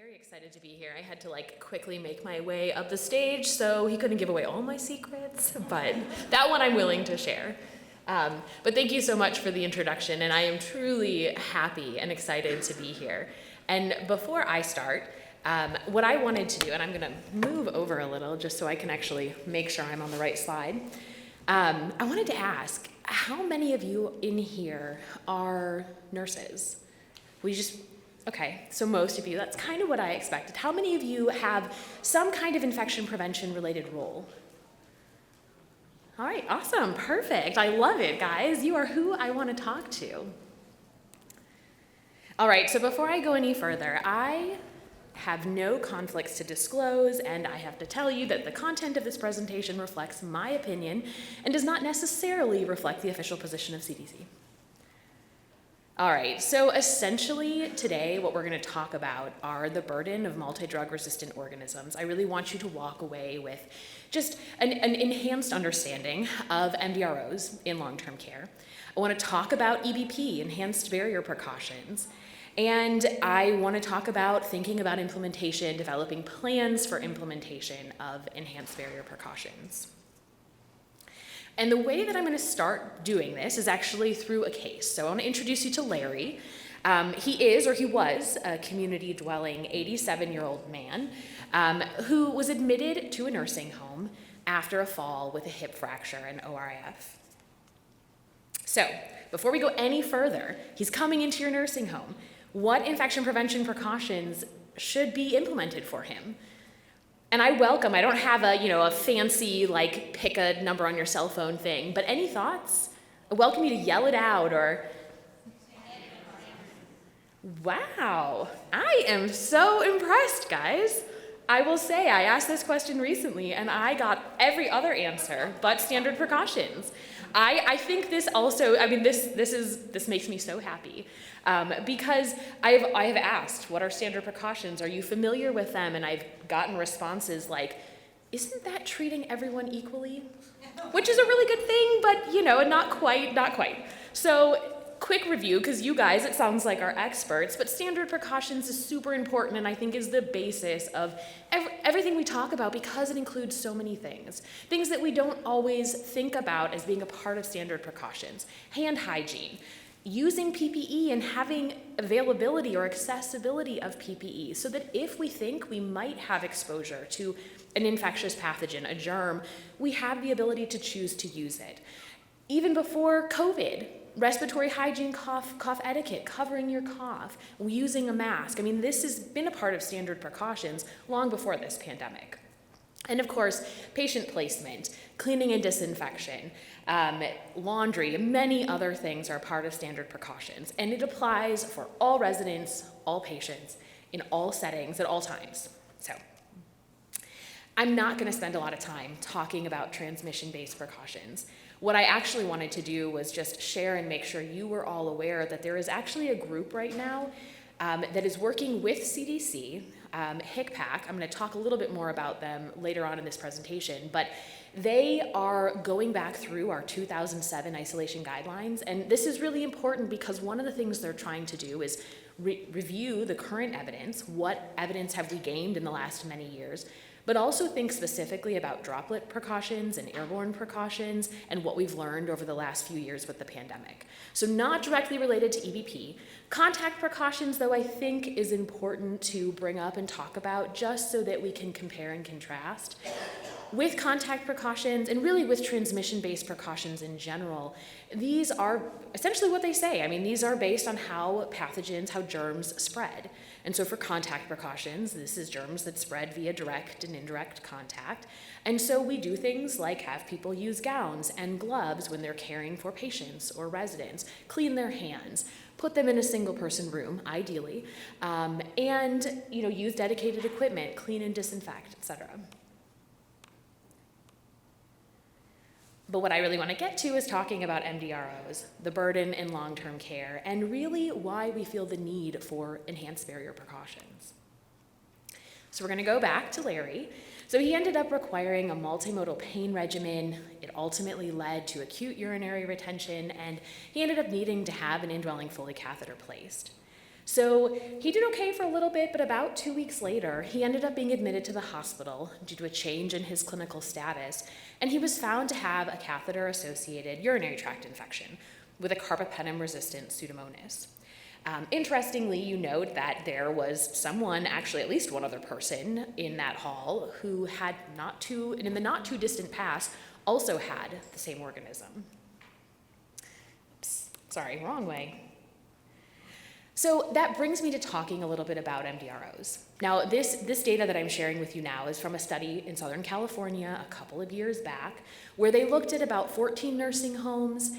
very excited to be here. I had to quickly make my way up the stage, so he couldn't give away all my secrets, but that one I'm willing to share. But thank you so much for the introduction, and I am truly happy and excited to be here. And before I start, what I wanted to do, and I'm gonna move over a little just so I can actually make sure I'm on the right slide. I wanted to ask, how many of you in here are nurses? Okay, so most of you, that's kind of what I expected. How many of you have some kind of infection prevention related role? All right, awesome, perfect. I love it, guys. You are who I want to talk to. All right, so before I go any further, I have no conflicts to disclose, and I have to tell you that the content of this presentation reflects my opinion and does not necessarily reflect the official position of CDC. All right, so essentially today what we're going to talk about are the burden of multi-drug-resistant organisms. I really want you to walk away with just an enhanced understanding of MDROs in long-term care. I want to talk about EBP, Enhanced Barrier Precautions, and I want to talk about thinking about implementation, developing plans for implementation of Enhanced Barrier Precautions. And the way that I'm going to start doing this is actually through a case. So I want to introduce you to Larry. He was a community dwelling 87-year-old man who was admitted to a nursing home after a fall with a hip fracture and ORIF. So before we go any further, he's coming into your nursing home. What infection prevention precautions should be implemented for him? And I don't have a fancy pick a number on your cell phone thing, but any thoughts? I welcome you to yell it out or, wow, I am so impressed, guys. I will say I asked this question recently and I got every other answer but standard precautions. I think this also, this makes me so happy because I have asked, what are standard precautions? Are you familiar with them? And I've gotten responses like, isn't that treating everyone equally? Which is a really good thing, but not quite. So quick review, because you guys, it sounds like, are experts, but standard precautions is super important and I think is the basis of everything we talk about because it includes so many things. Things that we don't always think about as being a part of standard precautions. Hand hygiene, using PPE and having availability or accessibility of PPE so that if we think we might have exposure to an infectious pathogen, a germ, we have the ability to choose to use it. Even before COVID, respiratory hygiene, cough etiquette, covering your cough, using a mask. This has been a part of standard precautions long before this pandemic. And of course, patient placement, cleaning and disinfection, laundry, many other things are part of standard precautions. And it applies for all residents, all patients, in all settings, at all times. So I'm not going to spend a lot of time talking about transmission-based precautions. What I actually wanted to do was just share and make sure you were all aware that there is actually a group right now that is working with CDC, HICPAC. I'm going to talk a little bit more about them later on in this presentation, but they are going back through our 2007 isolation guidelines, and this is really important because one of the things they're trying to do is review the current evidence, what evidence have we gained in the last many years, but also think specifically about droplet precautions and airborne precautions and what we've learned over the last few years with the pandemic. So not directly related to EBP. Contact precautions, though, I think is important to bring up and talk about just so that we can compare and contrast. With contact precautions and really with transmission-based precautions in general, these are essentially what they say. These are based on how pathogens, how germs spread. And so for contact precautions, this is germs that spread via direct and indirect contact. And so we do things like have people use gowns and gloves when they're caring for patients or residents, clean their hands, put them in a single person room, ideally, and use dedicated equipment, clean and disinfect, etc. But what I really want to get to is talking about MDROs, the burden in long-term care, and really why we feel the need for enhanced barrier precautions. So we're going to go back to Larry. So he ended up requiring a multimodal pain regimen. It ultimately led to acute urinary retention, and he ended up needing to have an indwelling Foley catheter placed. So he did okay for a little bit, but about 2 weeks later, he ended up being admitted to the hospital due to a change in his clinical status, and he was found to have a catheter-associated urinary tract infection with a carbapenem-resistant Pseudomonas. Interestingly, you note that there was someone, actually at least one other person in that hall, who had in the not too distant past, also had the same organism. Oops, sorry, wrong way. So that brings me to talking a little bit about MDROs. Now, this data that I'm sharing with you now is from a study in Southern California a couple of years back, where they looked at about 14 nursing homes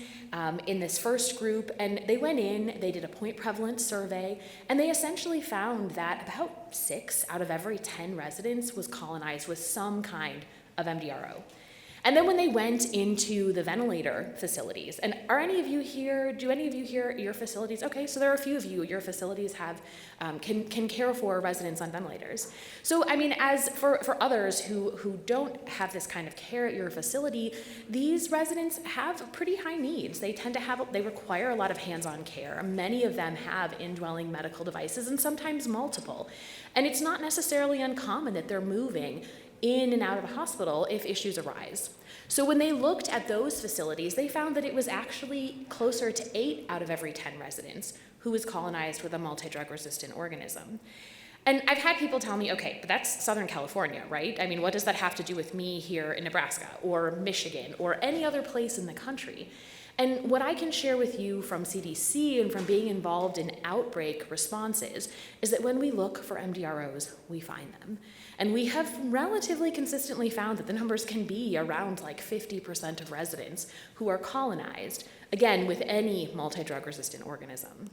in this first group, and they went in, they did a point prevalence survey, and they essentially found that about 6 out of every 10 residents was colonized with some kind of MDRO. And then when they went into the ventilator facilities, and do any of you here your facilities, okay, so there are a few of you, your facilities have, can care for residents on ventilators. So, I mean, as for others who don't have this kind of care at your facility, these residents have pretty high needs. They require a lot of hands-on care. Many of them have indwelling medical devices and sometimes multiple. And it's not necessarily uncommon that they're moving in and out of a hospital if issues arise. So when they looked at those facilities, they found that it was actually closer to 8 out of every 10 residents who was colonized with a multidrug-resistant organism. And I've had people tell me, okay, but that's Southern California, right? I mean, what does that have to do with me here in Nebraska or Michigan or any other place in the country? And what I can share with you from CDC and from being involved in outbreak responses is that when we look for MDROs, we find them. And we have relatively consistently found that the numbers can be around like 50% of residents who are colonized, again, with any multidrug-resistant organism.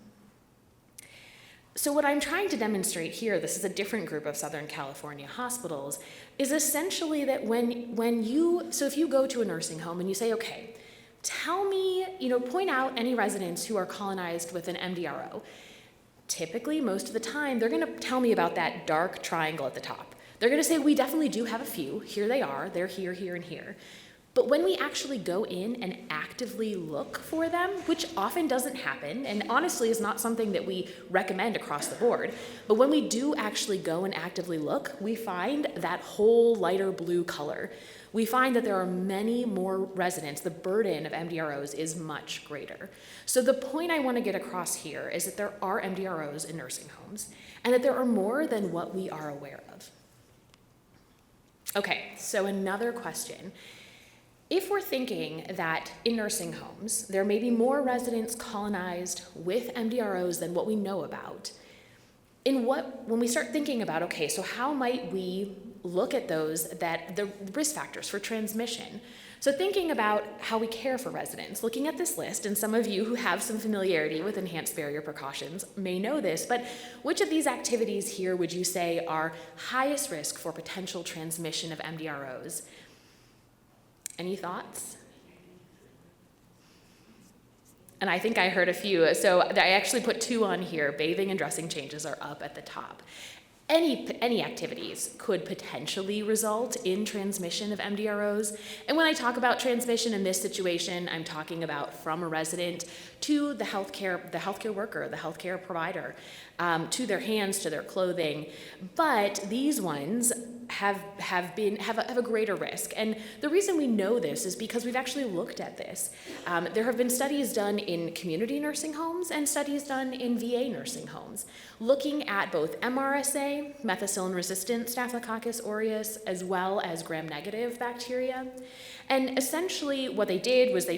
So what I'm trying to demonstrate here, this is a different group of Southern California hospitals, is essentially that if you go to a nursing home and you say, okay, tell me, point out any residents who are colonized with an MDRO. Typically, most of the time, they're gonna tell me about that dark triangle at the top. They're gonna say, we definitely do have a few. Here they are, they're here, here, and here. But when we actually go in and actively look for them, which often doesn't happen, and honestly is not something that we recommend across the board, but when we do actually go and actively look, we find that whole lighter blue color. We find that there are many more residents. The burden of MDROs is much greater. So the point I want to get across here is that there are MDROs in nursing homes, and that there are more than what we are aware of. Okay, so another question. If we're thinking that in nursing homes, there may be more residents colonized with MDROs than what we know about, when we start thinking about, okay, so how might we look at the risk factors for transmission? So thinking about how we care for residents, looking at this list, and some of you who have some familiarity with Enhanced Barrier Precautions may know this, but which of these activities here would you say are highest risk for potential transmission of MDROs? Any thoughts? And I think I heard a few. So I actually put 2 on here. Bathing and dressing changes are up at the top. Any activities could potentially result in transmission of MDROs. And when I talk about transmission in this situation, I'm talking about from a resident to the healthcare worker, the healthcare provider, to their hands, to their clothing. But these ones have a greater risk. And the reason we know this is because we've actually looked at this. There have been studies done in community nursing homes and studies done in VA nursing homes, looking at both MRSA, methicillin-resistant Staphylococcus aureus, as well as gram-negative bacteria. And essentially what they did was they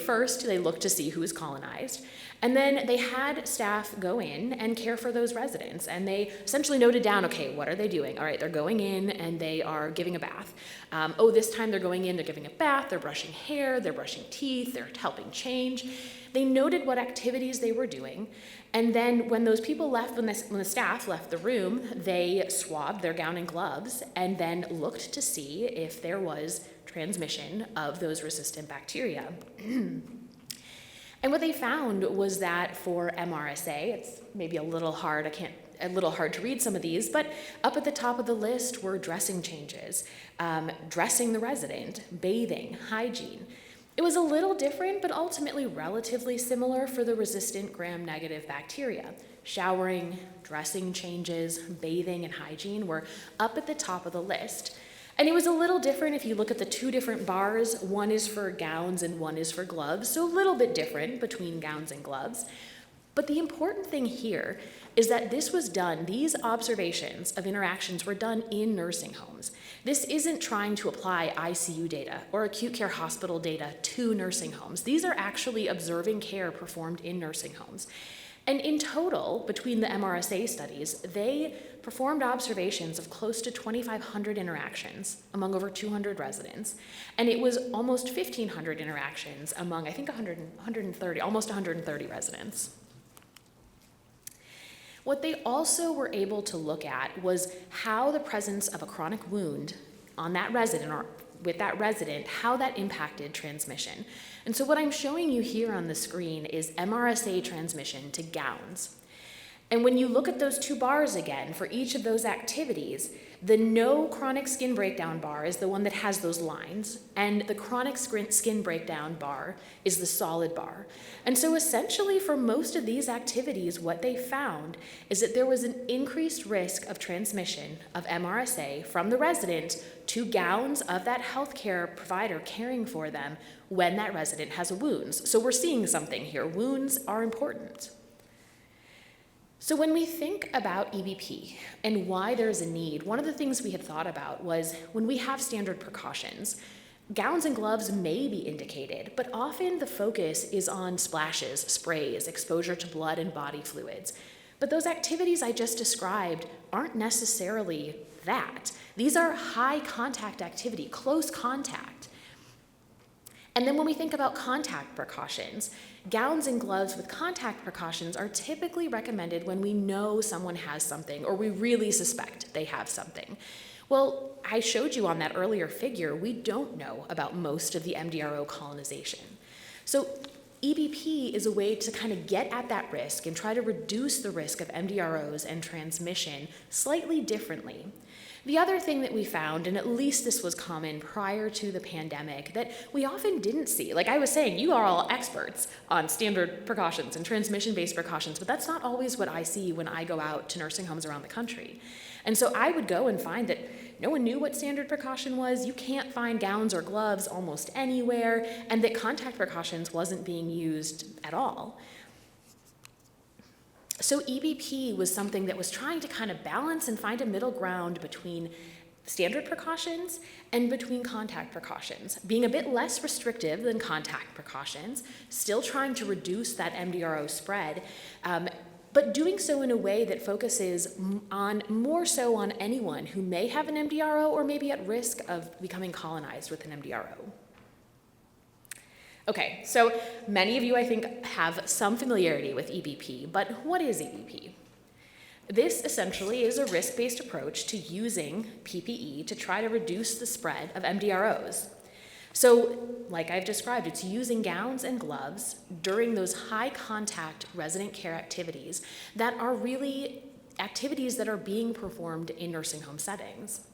looked to see who was colonized, and then they had staff go in and care for those residents, and they essentially noted down, okay, what are they doing? All right, they're going in and they are giving a bath. This time they're going in, they're giving a bath, they're brushing hair, they're brushing teeth, they're helping change. They noted what activities they were doing, and then when those people left, when the staff left the room, they swabbed their gown and gloves and then looked to see if there was transmission of those resistant bacteria. And what they found was that for MRSA, it's maybe a little hard to read some of these, but up at the top of the list were dressing changes, dressing the resident, bathing, hygiene. It was a little different, but ultimately relatively similar for the resistant gram-negative bacteria. Showering, dressing changes, bathing, and hygiene were up at the top of the list. And it was a little different if you look at the two different bars. One is for gowns and one is for gloves, so a little bit different between gowns and gloves. But the important thing here is that this was done, these observations of interactions were done in nursing homes. This isn't trying to apply ICU data or acute care hospital data to nursing homes. These are actually observing care performed in nursing homes. And in total, between the MRSA studies, they performed observations of close to 2,500 interactions among over 200 residents. And it was almost 1,500 interactions among, I think, 130, almost 130 residents. What they also were able to look at was how the presence of a chronic wound on that resident or with that resident, how that impacted transmission. And so what I'm showing you here on the screen is MRSA transmission to gowns. And when you look at those two bars again, for each of those activities, the no chronic skin breakdown bar is the one that has those lines, and the chronic skin breakdown bar is the solid bar. And so essentially for most of these activities, what they found is that there was an increased risk of transmission of MRSA from the resident to gowns of that healthcare provider caring for them when that resident has wounds. So we're seeing something here. Wounds are important. So when we think about EBP and why there's a need, one of the things we had thought about was when we have standard precautions, gowns and gloves may be indicated, but often the focus is on splashes, sprays, exposure to blood and body fluids. But those activities I just described aren't necessarily that. These are high contact activity, close contact. And then when we think about contact precautions, gowns and gloves with contact precautions are typically recommended when we know someone has something or we really suspect they have something. Well, I showed you on that earlier figure, we don't know about most of the MDRO colonization. So EBP is a way to kind of get at that risk and try to reduce the risk of MDROs and transmission slightly differently. The other thing that we found, and at least this was common prior to the pandemic, that we often didn't see, like I was saying, you are all experts on standard precautions and transmission-based precautions, but that's not always what I see when I go out to nursing homes around the country. And so I would go and find that no one knew what standard precaution was, you can't find gowns or gloves almost anywhere, and that contact precautions wasn't being used at all. So EBP was something that was trying to kind of balance and find a middle ground between standard precautions and between contact precautions, being a bit less restrictive than contact precautions, still trying to reduce that MDRO spread, but doing so in a way that focuses on more so on anyone who may have an MDRO or may be at risk of becoming colonized with an MDRO. Okay, so many of you, I think, have some familiarity with EBP, but what is EBP? This essentially is a risk-based approach to using PPE to try to reduce the spread of MDROs. So, like I've described, it's using gowns and gloves during those high-contact resident care activities that are really activities that are being performed in nursing home settings.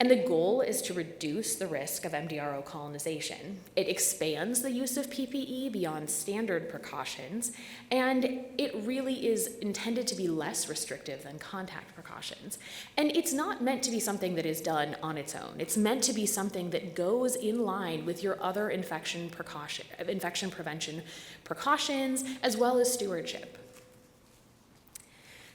And the goal is to reduce the risk of MDRO colonization. It expands the use of PPE beyond standard precautions, and it really is intended to be less restrictive than contact precautions. And it's not meant to be something that is done on its own. It's meant to be something that goes in line with your other infection prevention precautions, as well as stewardship.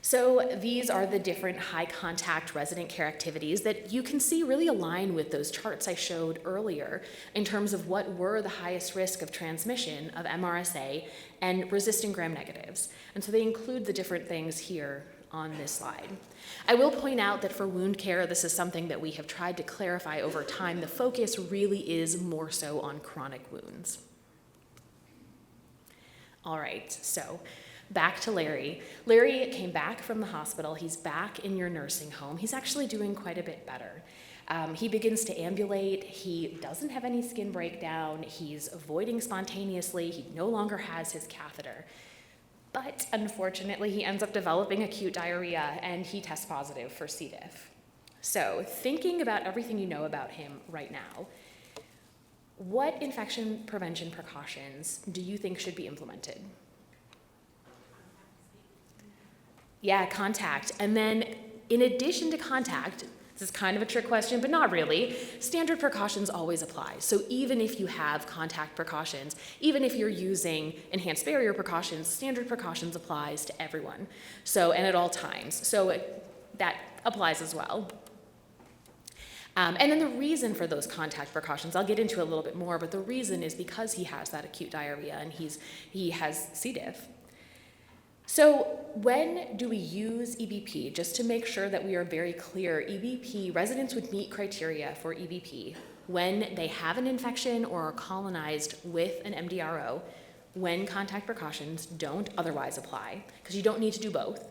So these are the different high contact resident care activities that you can see really align with those charts I showed earlier in terms of what were the highest risk of transmission of MRSA and resistant gram-negatives. And so they include the different things here on this slide. I will point out that for wound care, this is something that we have tried to clarify over time. The focus really is more so on chronic wounds. All right, so back to Larry. Larry came back from the hospital. He's back in your nursing home. He's actually doing quite a bit better. He begins to ambulate. He doesn't have any skin breakdown. He's avoiding spontaneously. He no longer has his catheter. But unfortunately, he ends up developing acute diarrhea and he tests positive for C. diff. So thinking about everything you know about him right now, What infection prevention precautions do you think should be implemented? Yeah, contact. And then in addition to contact, this is kind of a trick question, but not really, standard precautions always apply. So even if you have contact precautions, even if you're using enhanced barrier precautions, standard precautions applies to everyone. So, and at all times. So that applies as well. And then the reason for those contact precautions, I'll get into a little bit more, but the reason is because he has that acute diarrhea and he has C. diff. So when do we use EBP? Just to make sure that we are very clear, EBP, residents would meet criteria for EBP when they have an infection or are colonized with an MDRO, when contact precautions don't otherwise apply, because you don't need to do both.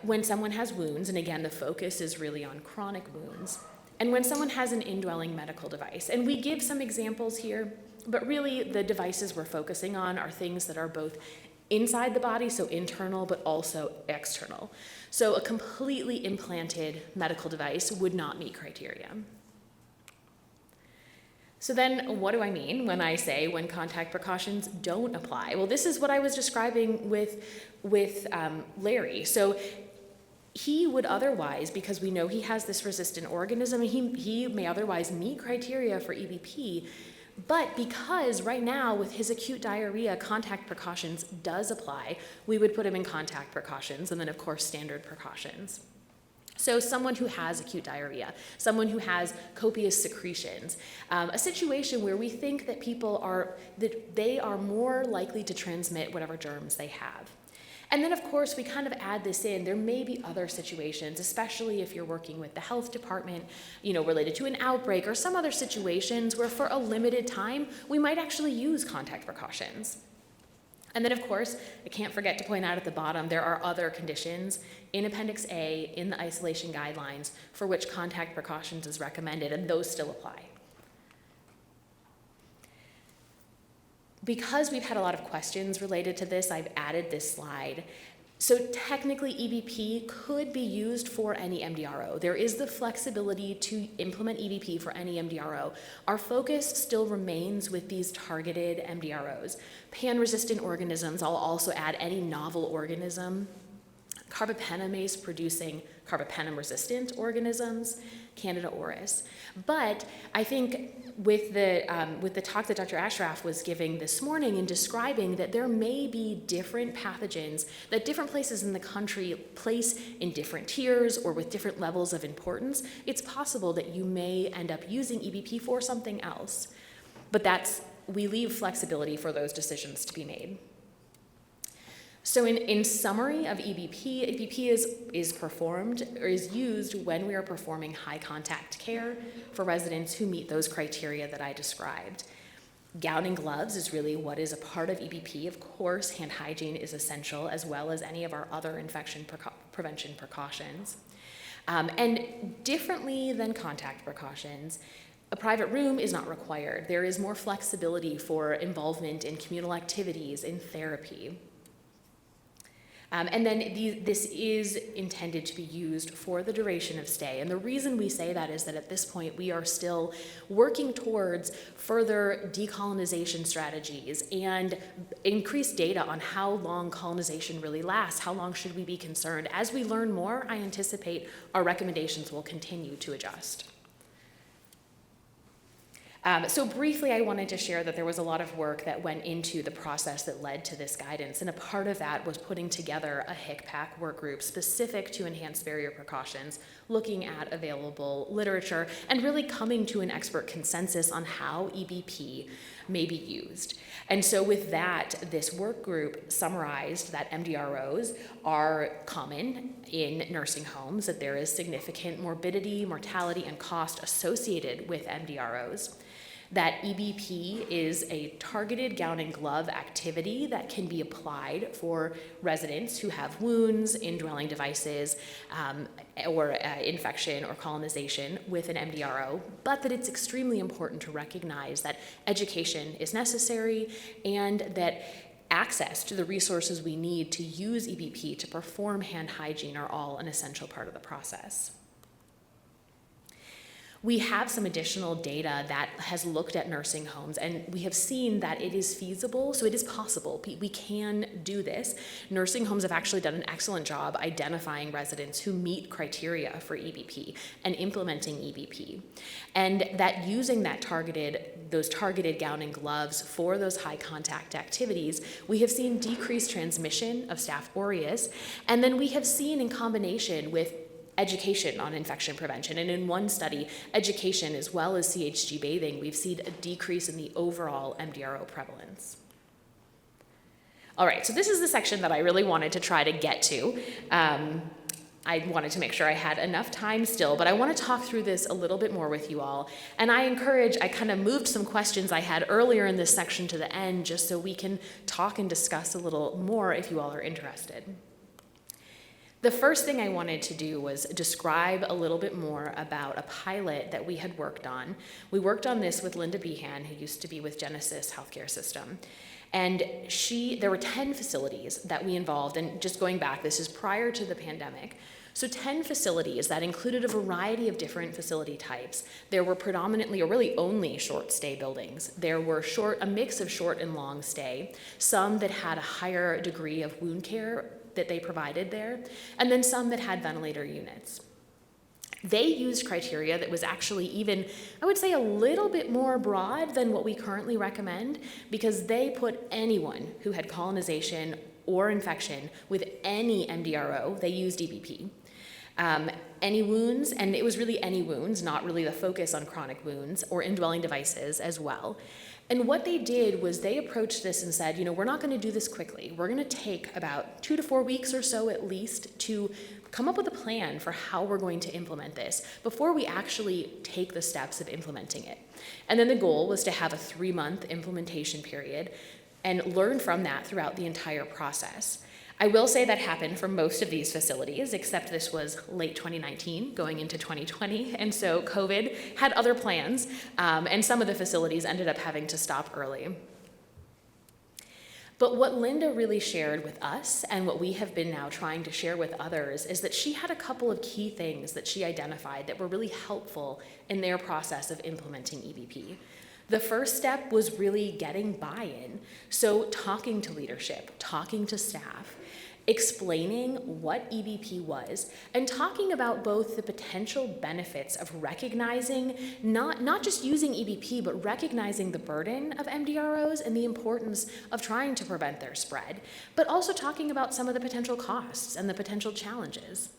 When someone has wounds, and again, the focus is really on chronic wounds, and when someone has an indwelling medical device. And we give some examples here, but really the devices we're focusing on are things that are both inside the body, so internal, but also external. So a completely implanted medical device would not meet criteria. So then what do I mean when I say when contact precautions don't apply? Well, this is what I was describing with Larry. So he would otherwise, because we know he has this resistant organism, he may otherwise meet criteria for EBP, but because right now with his acute diarrhea, contact precautions does apply, we would put him in contact precautions and then of course standard precautions. So someone who has acute diarrhea, someone who has copious secretions, a situation where we think that they are more likely to transmit whatever germs they have. And then of course we kind of add this in, there may be other situations, especially if you're working with the health department, related to an outbreak or some other situations where for a limited time, we might actually use contact precautions. And then of course, I can't forget to point out at the bottom, there are other conditions in Appendix A in the isolation guidelines for which contact precautions is recommended, and those still apply. Because we've had a lot of questions related to this, I've added this slide. So technically, EBP could be used for any MDRO. There is the flexibility to implement EBP for any MDRO. Our focus still remains with these targeted MDROs. Pan-resistant organisms, I'll also add any novel organism. Carbapenemase producing carbapenem-resistant organisms, Candida auris. But I think with the talk that Dr. Ashraf was giving this morning in describing that there may be different pathogens that different places in the country place in different tiers or with different levels of importance, it's possible that you may end up using EBP for something else. But we leave flexibility for those decisions to be made. So in summary of EBP is performed or is used when we are performing high contact care for residents who meet those criteria that I described. Gown and gloves is really what is a part of EBP. Of course, hand hygiene is essential as well as any of our other infection prevention precautions. And differently than contact precautions, a private room is not required. There is more flexibility for involvement in communal activities, in therapy. And then this is intended to be used for the duration of stay. And the reason we say that is that at this point we are still working towards further decolonization strategies and increased data on how long colonization really lasts, how long should we be concerned. As we learn more, I anticipate our recommendations will continue to adjust. So briefly, I wanted to share that there was a lot of work that went into the process that led to this guidance, and a part of that was putting together a HICPAC work group specific to enhanced barrier precautions, looking at available literature, and really coming to an expert consensus on how EBP may be used. And so with that, this work group summarized that MDROs are common in nursing homes, that there is significant morbidity, mortality, and cost associated with MDROs, that EBP is a targeted gown and glove activity that can be applied for residents who have wounds, indwelling devices, or infection or colonization with an MDRO, but that it's extremely important to recognize that education is necessary and that access to the resources we need to use EBP to perform hand hygiene are all an essential part of the process. We have some additional data that has looked at nursing homes, and we have seen that it is feasible, so it is possible. We can do this. Nursing homes have actually done an excellent job identifying residents who meet criteria for EBP and implementing EBP. And that using those targeted gown and gloves for those high contact activities, we have seen decreased transmission of Staph aureus, and then we have seen in combination with education on infection prevention. And in one study, education as well as CHG bathing, we've seen a decrease in the overall MDRO prevalence. All right, so this is the section that I really wanted to try to get to. I wanted to make sure I had enough time still, but I want to talk through this a little bit more with you all. And I kind of moved some questions I had earlier in this section to the end just so we can talk and discuss a little more if you all are interested. The first thing I wanted to do was describe a little bit more about a pilot that we had worked on. We worked on this with Linda Behan, who used to be with Genesis Healthcare System. And there were 10 facilities that we involved, and just going back, this is prior to the pandemic. So 10 facilities that included a variety of different facility types. There were predominantly, or really only, short stay buildings. There were a mix of short and long stay, some that had a higher degree of wound care that they provided there, and then some that had ventilator units. They used criteria that was actually even, I would say, a little bit more broad than what we currently recommend, because they put anyone who had colonization or infection with any MDRO, they used EBP. Any wounds, and it was really any wounds, not really the focus on chronic wounds, or indwelling devices as well. And what they did was they approached this and said, we're not going to do this quickly. We're going to take about 2 to 4 weeks or so at least to come up with a plan for how we're going to implement this before we actually take the steps of implementing it. And then the goal was to have a 3-month implementation period and learn from that throughout the entire process. I will say that happened for most of these facilities, except this was late 2019 going into 2020, and so COVID had other plans, and some of the facilities ended up having to stop early. But what Linda really shared with us, and what we have been now trying to share with others, is that she had a couple of key things that she identified that were really helpful in their process of implementing EBP. The first step was really getting buy-in, so talking to leadership, talking to staff, explaining what EBP was, and talking about both the potential benefits of recognizing, not just using EBP, but recognizing the burden of MDROs and the importance of trying to prevent their spread, but also talking about some of the potential costs and the potential challenges.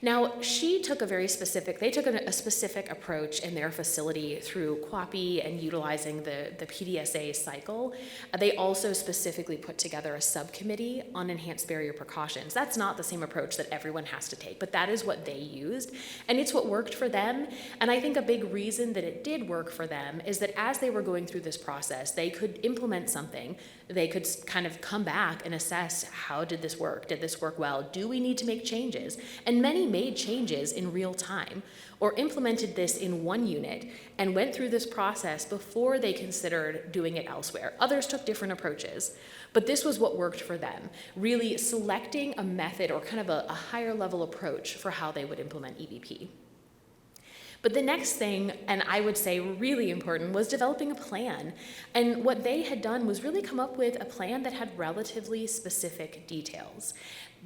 Now, they took a specific approach in their facility through QAPI and utilizing the PDSA cycle. They also specifically put together a subcommittee on enhanced barrier precautions. That's not the same approach that everyone has to take, but that is what they used, and it's what worked for them. And I think a big reason that it did work for them is that as they were going through this process, they could implement something. They could kind of come back and assess, how did this work? Did this work well? Do we need to make changes? And many made changes in real time, or implemented this in one unit and went through this process before they considered doing it elsewhere. Others took different approaches, but this was what worked for them, really selecting a method or kind of a higher level approach for how they would implement EBP. But the next thing, and I would say really important, was developing a plan. And what they had done was really come up with a plan that had relatively specific details.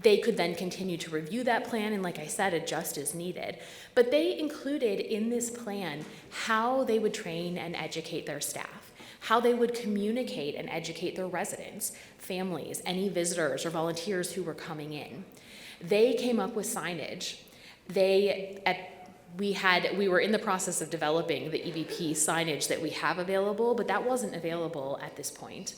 They could then continue to review that plan and, like I said, adjust as needed. But they included in this plan how they would train and educate their staff, how they would communicate and educate their residents, families, any visitors or volunteers who were coming in. They came up with signage. We were in the process of developing the EBP signage that we have available, but that wasn't available at this point.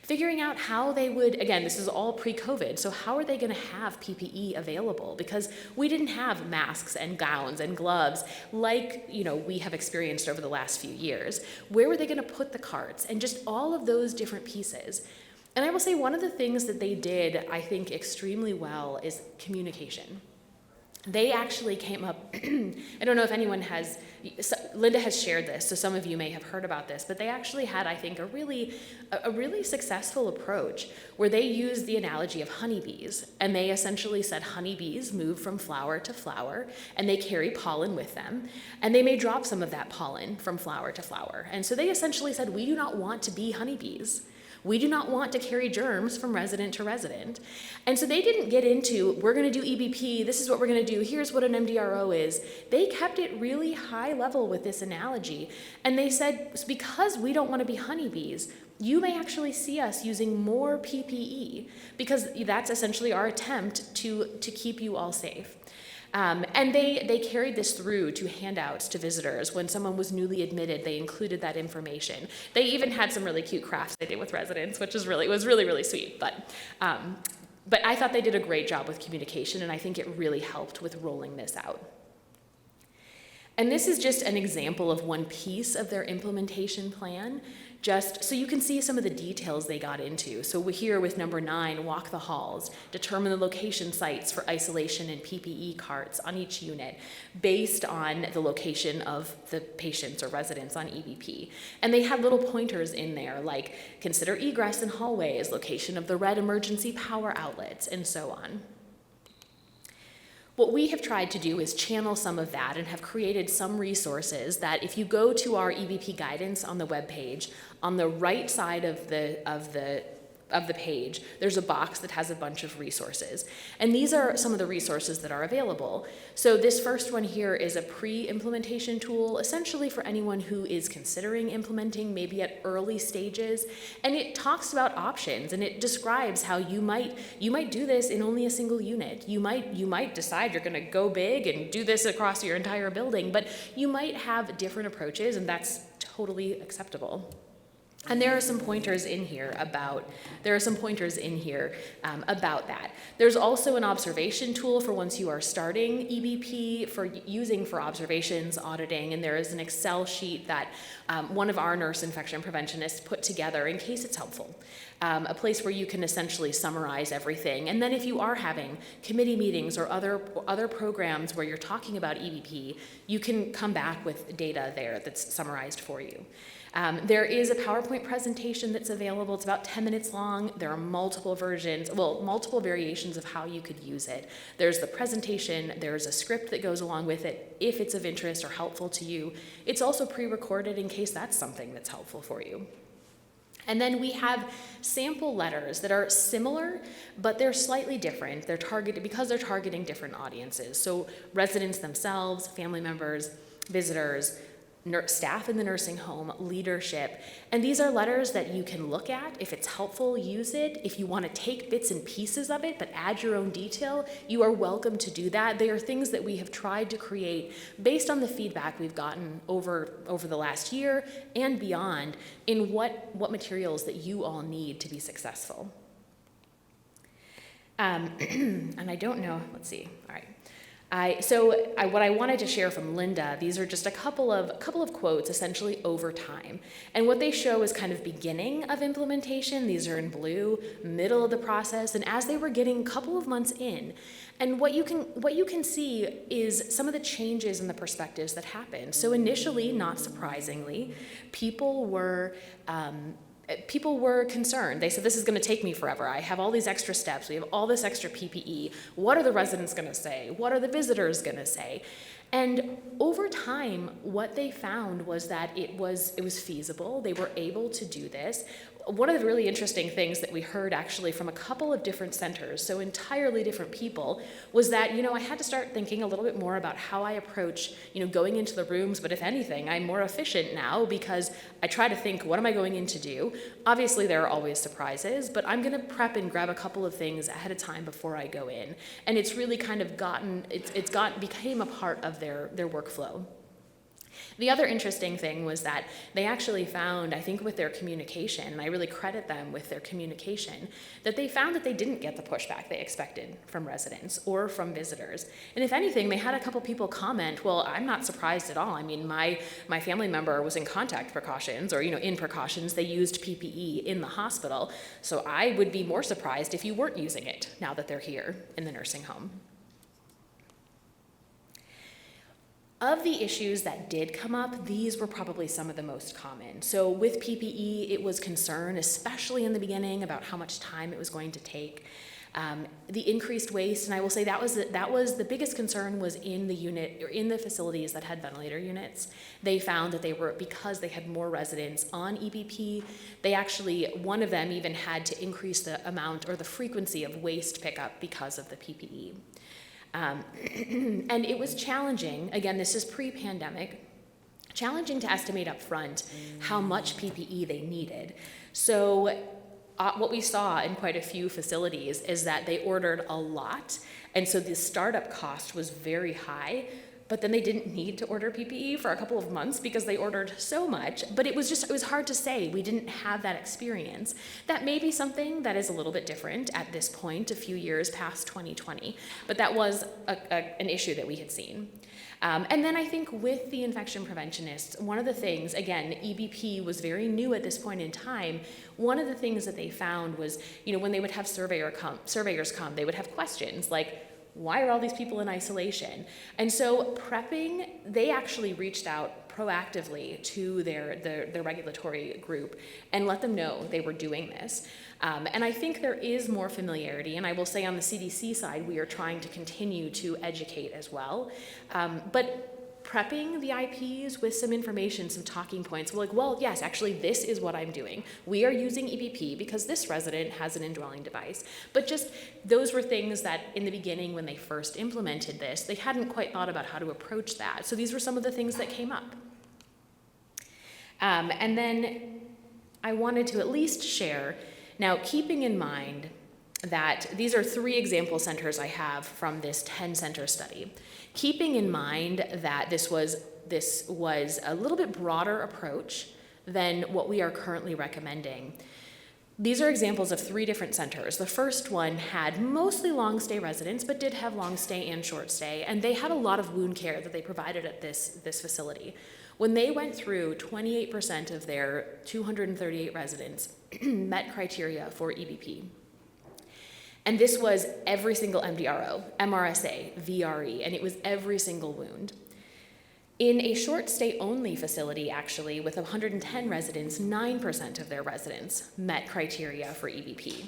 Figuring out how they would, again, this is all pre-COVID, so how are they going to have PPE available? Because we didn't have masks and gowns and gloves like, we have experienced over the last few years. Where were they going to put the carts? And just all of those different pieces. And I will say one of the things that they did, I think, extremely well is communication. they actually came up, I don't know if anyone has, Linda has shared this, so some of you may have heard about this, but they actually had, I think, a really successful approach where they used the analogy of honeybees, and they essentially said honeybees move from flower to flower, and they carry pollen with them, and they may drop some of that pollen from flower to flower. And so they essentially said, we do not want to be honeybees. We do not want to carry germs from resident to resident. And so they didn't get into, we're going to do EBP, this is what we're going to do, here's what an MDRO is. They kept it really high level with this analogy. And they said, because we don't want to be honeybees, you may actually see us using more PPE, because that's essentially our attempt to keep you all safe. And they carried this through to handouts to visitors. When someone was newly admitted, they included that information. They even had some really cute crafts they did with residents, which was really sweet. But I thought they did a great job with communication, and I think it really helped with rolling this out. And this is just an example of one piece of their implementation plan, just so you can see some of the details they got into. So we're here with number 9, walk the halls, determine the location sites for isolation and PPE carts on each unit based on the location of the patients or residents on EBP. And they had little pointers in there like consider egress in hallways, location of the red emergency power outlets, and so on. What we have tried to do is channel some of that and have created some resources that if you go to our EBP guidance on the webpage, on the right side of the page, there's a box that has a bunch of resources. And these are some of the resources that are available. So this first one here is a pre-implementation tool, essentially for anyone who is considering implementing, maybe at early stages. And it talks about options, and it describes how you might do this in only a single unit. You might decide you're gonna go big and do this across your entire building, but you might have different approaches, and that's totally acceptable. And there are some pointers in here about that. There's also an observation tool for once you are starting EBP for observations, auditing, and there is an Excel sheet that one of our nurse infection preventionists put together in case it's helpful. A place where you can essentially summarize everything. And then if you are having committee meetings or other programs where you're talking about EBP, you can come back with data there that's summarized for you. There is a PowerPoint presentation that's available. It's about 10 minutes long. There are multiple variations of how you could use it. There's the presentation, there's a script that goes along with it if it's of interest or helpful to you. It's also pre-recorded in case that's something that's helpful for you. And then we have sample letters that are similar, but they're slightly different. They're targeted because they're targeting different audiences. So residents themselves, family members, visitors, staff in the nursing home, leadership. And these are letters that you can look at. If it's helpful, use it. If you want to take bits and pieces of it, but add your own detail, you are welcome to do that. They are things that we have tried to create based on the feedback we've gotten over the last year and beyond in what materials that you all need to be successful. And I don't know, let's see, all right. What I wanted to share from Linda, these are just a couple of quotes essentially over time. And what they show is kind of beginning of implementation. These are in blue, middle of the process, and as they were getting a couple of months in. And what you can see is some of the changes in the perspectives that happened. So initially, not surprisingly, people were concerned. They said, this is going to take me forever. I have all these extra steps. We have all this extra PPE. What are the residents going to say? What are the visitors going to say? And over time, what they found was that it was feasible. They were able to do this. One of the really interesting things that we heard actually from a couple of different centers, so entirely different people, was that, I had to start thinking a little bit more about how I approach, going into the rooms, but if anything, I'm more efficient now because I try to think, what am I going in to do? Obviously, there are always surprises, but I'm gonna prep and grab a couple of things ahead of time before I go in. And it's really kind of became a part of their workflow. The other interesting thing was that they actually found, I think with their communication, and I really credit them with their communication, that they found that they didn't get the pushback they expected from residents or from visitors. And if anything, they had a couple people comment, well, I'm not surprised at all. I mean, my family member was in contact precautions or, in precautions, they used PPE in the hospital. So I would be more surprised if you weren't using it now that they're here in the nursing home. Of the issues that did come up, these were probably some of the most common. So with PPE, it was concern, especially in the beginning, about how much time it was going to take. The increased waste, and I will say that was the biggest concern was in the unit, or in the facilities that had ventilator units. They found that because they had more residents on EBP, one of them even had to increase the amount or the frequency of waste pickup because of the PPE. And it was challenging, again, this is pre-pandemic, challenging to estimate up front how much PPE they needed. So what we saw in quite a few facilities is that they ordered a lot, and so the startup cost was very high, but then they didn't need to order PPE for a couple of months because they ordered so much, but it was hard to say. We didn't have that experience. That may be something that is a little bit different at this point, a few years past 2020, but that was an issue that we had seen. And then I think with the infection preventionists, one of the things, again, EBP was very new at this point in time. One of the things that they found was, when they would have surveyors come, they would have questions like, why are all these people in isolation? And so prepping, they actually reached out proactively to their regulatory group and let them know they were doing this. And I think there is more familiarity, and I will say on the CDC side, we are trying to continue to educate as well. But prepping the IPs with some information, some talking points, we're like, well, yes, actually, this is what I'm doing. We are using EBP because this resident has an indwelling device. But just those were things that in the beginning, when they first implemented this, they hadn't quite thought about how to approach that. So these were some of the things that came up. And then I wanted to at least share, now keeping in mind that these are 3 example centers I have from this 10-center study. Keeping in mind that this was a little bit broader approach than what we are currently recommending. These are examples of 3 different centers. The first one had mostly long-stay residents, but did have long-stay and short-stay, and they had a lot of wound care that they provided at this facility. When they went through, 28% of their 238 residents met criteria for EBP. And this was every single MDRO, MRSA, VRE, and it was every single wound. In a short stay only facility, actually, with 110 residents, 9% of their residents met criteria for EBP.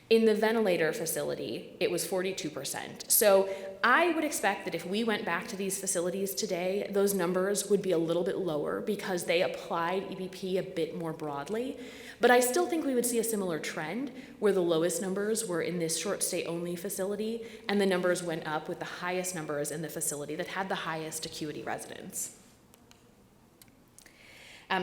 In the ventilator facility, it was 42%. So I would expect that if we went back to these facilities today, those numbers would be a little bit lower because they applied EBP a bit more broadly. But I still think we would see a similar trend where the lowest numbers were in this short stay only facility, and the numbers went up with the highest numbers in the facility that had the highest acuity residents.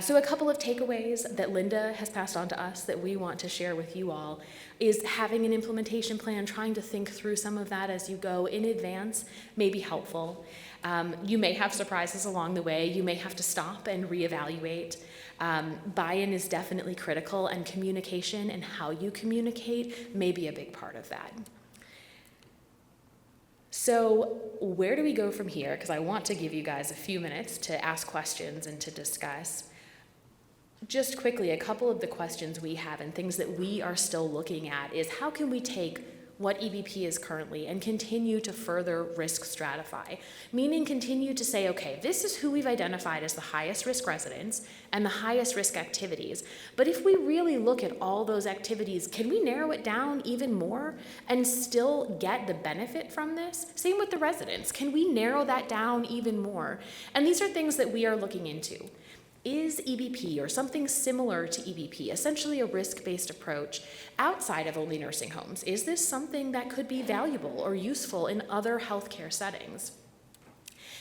So a couple of takeaways that Linda has passed on to us that we want to share with you all is having an implementation plan, trying to think through some of that as you go in advance may be helpful. You may have surprises along the way. You may have to stop and reevaluate. Buy-in is definitely critical, and communication and how you communicate may be a big part of that. So where do we go from here? Because I want to give you guys a few minutes to ask questions and to discuss. Just quickly, a couple of the questions we have and things that we are still looking at is how can we take what EBP is currently and continue to further risk stratify, meaning continue to say, okay, this is who we've identified as the highest risk residents and the highest risk activities. But if we really look at all those activities, can we narrow it down even more and still get the benefit from this? Same with the residents. Can we narrow that down even more? And these are things that we are looking into. Is EBP or something similar to EBP, essentially a risk-based approach outside of only nursing homes? Is this something that could be valuable or useful in other healthcare settings?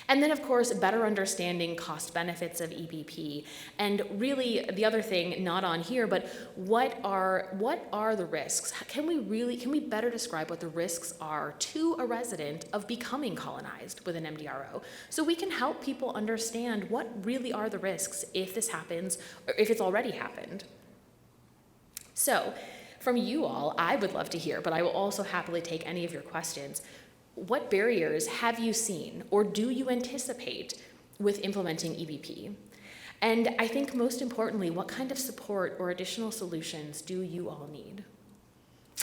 And then, of course, better understanding cost benefits of EBP. And really, the other thing, not on here, but what are the risks? Can we better describe what the risks are to a resident of becoming colonized with an MDRO? So we can help people understand what really are the risks if this happens, or if it's already happened. So, from you all, I would love to hear, but I will also happily take any of your questions. What barriers have you seen or do you anticipate with implementing EBP? And I think most importantly, what kind of support or additional solutions do you all need?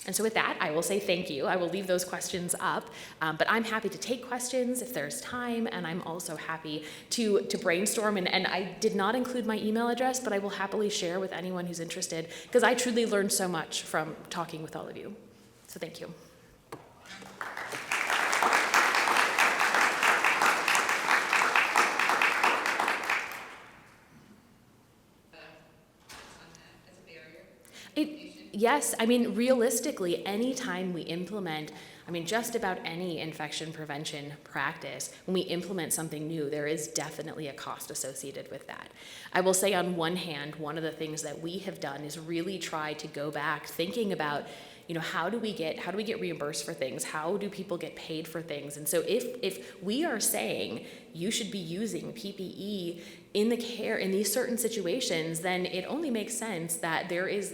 And so with that, I will say thank you. I will leave those questions up, but I'm happy to take questions if there's time, and I'm also happy to brainstorm. And I did not include my email address, but I will happily share with anyone who's interested, because I truly learned so much from talking with all of you. So thank you. Yes, I mean, realistically, anytime we implement, just about any infection prevention practice, when we implement something new, there is definitely a cost associated with that. I will say on one hand, one of the things that we have done is really try to go back thinking about, how do we get reimbursed for things? How do people get paid for things? And so if we are saying you should be using PPE in these certain situations, then it only makes sense that there is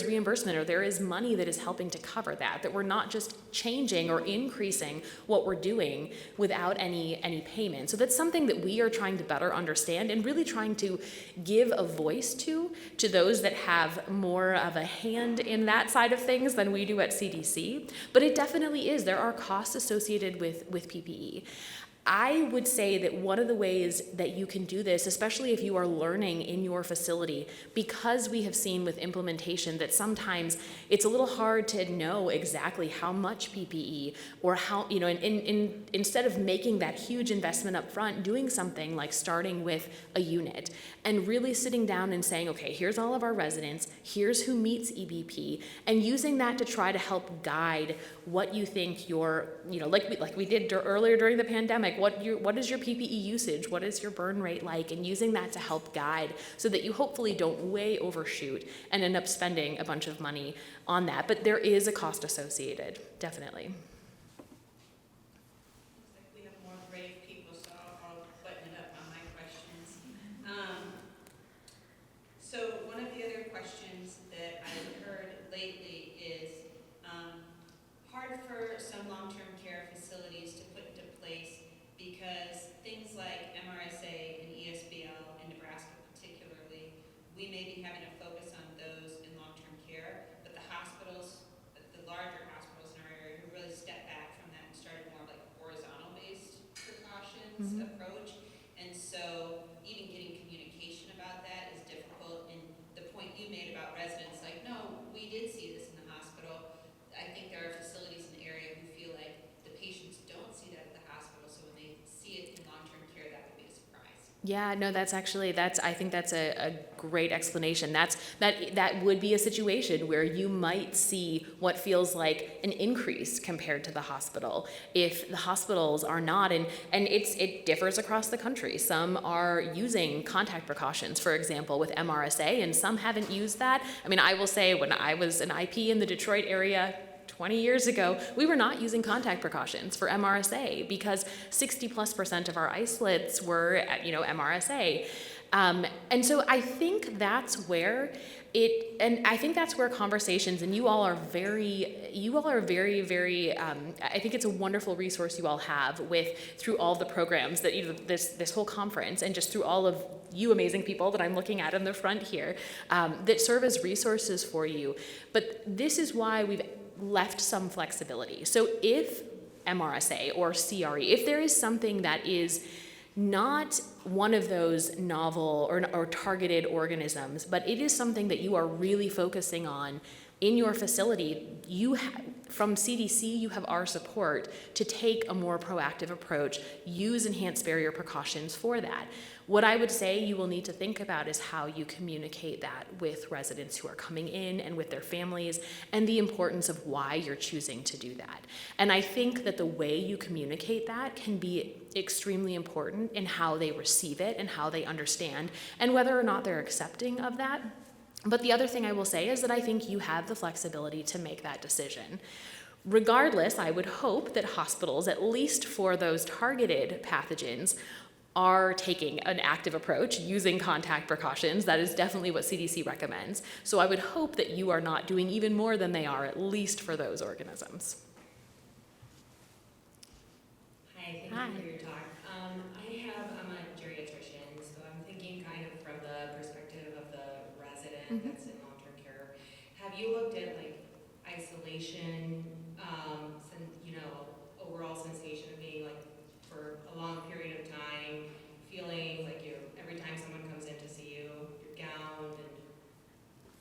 reimbursement, or there is money that is helping to cover that we're not just changing or increasing what we're doing without any payment. So that's something that we are trying to better understand and really trying to give a voice to those that have more of a hand in that side of things than we do at CDC. But it definitely is. There are costs associated with PPE. I would say that one of the ways that you can do this, especially if you are learning in your facility, because we have seen with implementation that sometimes it's a little hard to know exactly how much PPE or how, instead of making that huge investment up front, doing something like starting with a unit and really sitting down and saying, okay, here's all of our residents, here's who meets EBP, and using that to try to help guide what you think like we did earlier during the pandemic, what is your PPE usage, what is your burn rate like, and using that to help guide so that you hopefully don't way overshoot and end up spending a bunch of money on that. But there is a cost associated, definitely. So one of the other questions that I've heard lately is hard for some long-term care facilities to put into place because things like MRSA and ESBL in Nebraska particularly, we may be having to focus on those in long-term care, but the hospitals, the larger hospitals in our area, have really stepped back from that and started more like horizontal-based precautions approach. And so even getting communication about that is difficult. And the point you made about residents, like, no, we did see this in the hospital. I think there are facilities in the area who feel like the patients don't see that at the hospital, so when they see it in long-term care, that would be a surprise. Yeah, no, I think that's a great explanation. That would be a situation where you might see what feels like an increase compared to the hospital if the hospitals are not, and it differs across the country. Some are using contact precautions, for example, with MRSA, and some haven't used that. I will say when I was an IP in the Detroit area 20 years ago, we were not using contact precautions for MRSA because 60+% of our isolates were, MRSA. And so I think that's where conversations, and you all are very, very, I think it's a wonderful resource you all have through all the programs that, this whole conference, and just through all of you amazing people that I'm looking at in the front here, that serve as resources for you. But this is why we've left some flexibility. So if MRSA or CRE, if there is something that is not one of those novel or targeted organisms, but it is something that you are really focusing on in your facility, from CDC, you have our support to take a more proactive approach, use enhanced barrier precautions for that. What I would say you will need to think about is how you communicate that with residents who are coming in and with their families, and the importance of why you're choosing to do that. And I think that the way you communicate that can be extremely important in how they receive it and how they understand, and whether or not they're accepting of that. But the other thing I will say is that I think you have the flexibility to make that decision. Regardless, I would hope that hospitals, at least for those targeted pathogens, are taking an active approach using contact precautions. That is definitely what CDC recommends. So I would hope that you are not doing even more than they are, at least for those organisms. Hi, thank you for your talk. I'm a geriatrician, so I'm thinking kind of from the perspective of the resident that's in long-term care. Have you looked at, isolation, overall sensation of being like for a long period of time, feeling like every time someone comes in to see you, you're gowned and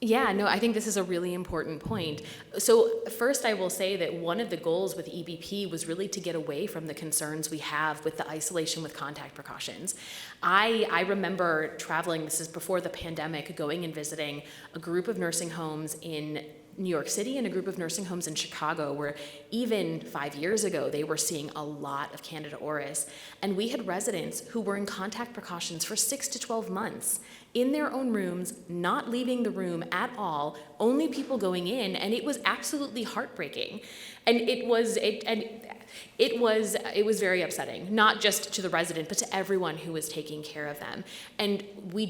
Yeah, no, I think this is a really important point. So first I will say that one of the goals with EBP was really to get away from the concerns we have with the isolation with contact precautions. I remember traveling, this is before the pandemic, going and visiting a group of nursing homes in New York City and a group of nursing homes in Chicago where even 5 years ago they were seeing a lot of Candida auris. And we had residents who were in contact precautions for 6 to 12 months in their own rooms, not leaving the room at all, only people going in, and it was absolutely heartbreaking. And it was very upsetting, not just to the resident, but to everyone who was taking care of them. And we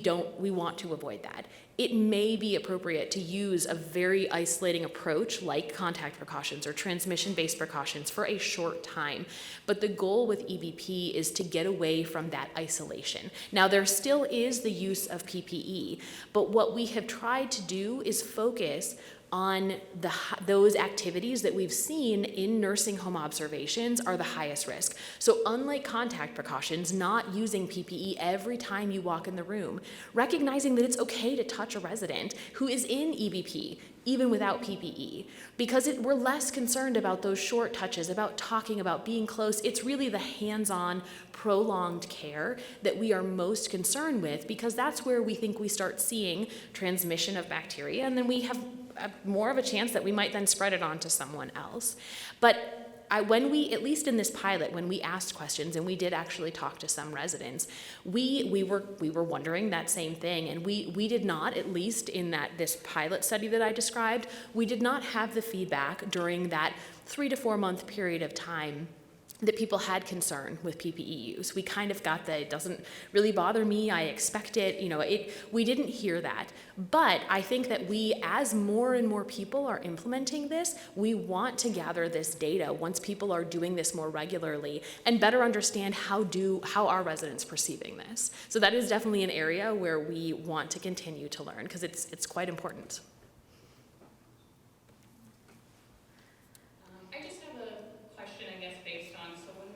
want to avoid that. It may be appropriate to use a very isolating approach like contact precautions or transmission-based precautions for a short time. But the goal with EBP is to get away from that isolation. Now, there still is the use of PPE, but what we have tried to do is focus on those activities that we've seen in nursing home observations are the highest risk. So unlike contact precautions, not using PPE every time you walk in the room, recognizing that it's okay to touch a resident who is in EBP, even without PPE, because we're less concerned about those short touches, about talking, about being close. It's really the hands-on, prolonged care that we are most concerned with, because that's where we think we start seeing transmission of bacteria, and then we have more of a chance that we might then spread it on to someone else. But when we, at least in this pilot, when we asked questions, and we did actually talk to some residents, we were wondering that same thing, and we did not, at least in this pilot study that I described, we did not have the feedback during that 3 to 4 month period of time that people had concern with PPE use. We kind of got that it doesn't really bother me, I expect it, we didn't hear that. But I think that as more and more people are implementing this, we want to gather this data once people are doing this more regularly and better understand how are residents perceiving this. So that is definitely an area where we want to continue to learn, because it's quite important. I just have a question, I guess, based on, so when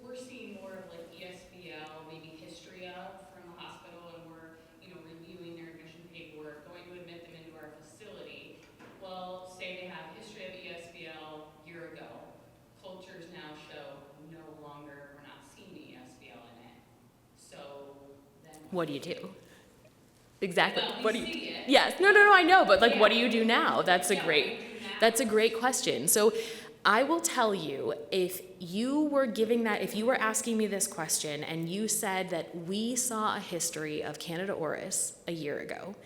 we're seeing more of like ESBL, maybe history of from the hospital, and we're, reviewing their admission paperwork, going to admit them into our facility, well, say they have history of ESBL year ago. Cultures now show we're not seeing ESBL in it. So then What do you do? Exactly. Well, what do you see it. Yes. No, I know, but Yeah. what do you do now? That's a That's a great question. So I will tell you, if you were asking me this question and you said that we saw a history of Candida auris a year ago,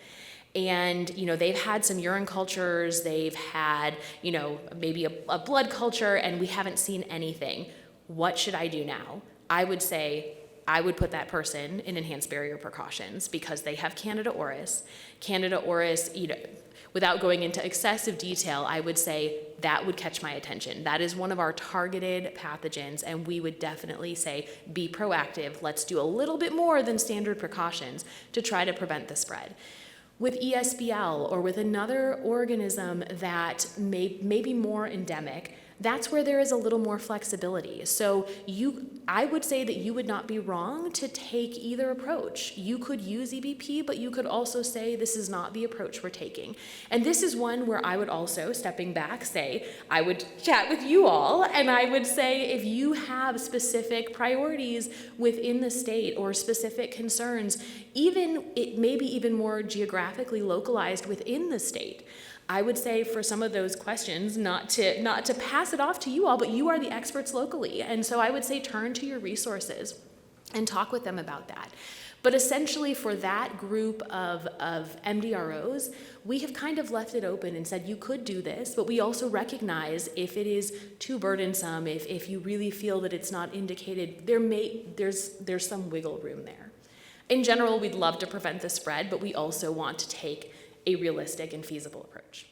and they've had some urine cultures, they've had maybe a blood culture, and we haven't seen anything, what should I do now? I would say I would put that person in enhanced barrier precautions, because they have Candida auris. Candida auris, without going into excessive detail, I would say that would catch my attention. That is one of our targeted pathogens, and we would definitely say, be proactive. Let's do a little bit more than standard precautions to try to prevent the spread. With ESBL or with another organism that may be more endemic, that's where there is a little more flexibility. So I would say that you would not be wrong to take either approach. You could use EBP, but you could also say this is not the approach we're taking. And this is one where I would also, stepping back, say, I would chat with you all, and I would say if you have specific priorities within the state or specific concerns, it may be even more geographically localized within the state, I would say for some of those questions, not to pass it off to you all, but you are the experts locally. And so I would say turn to your resources and talk with them about that. But essentially for that group of MDROs, we have kind of left it open and said you could do this, but we also recognize if it is too burdensome, if you really feel that it's not indicated, there's some wiggle room there. In general, we'd love to prevent the spread, but we also want to take a realistic and feasible approach.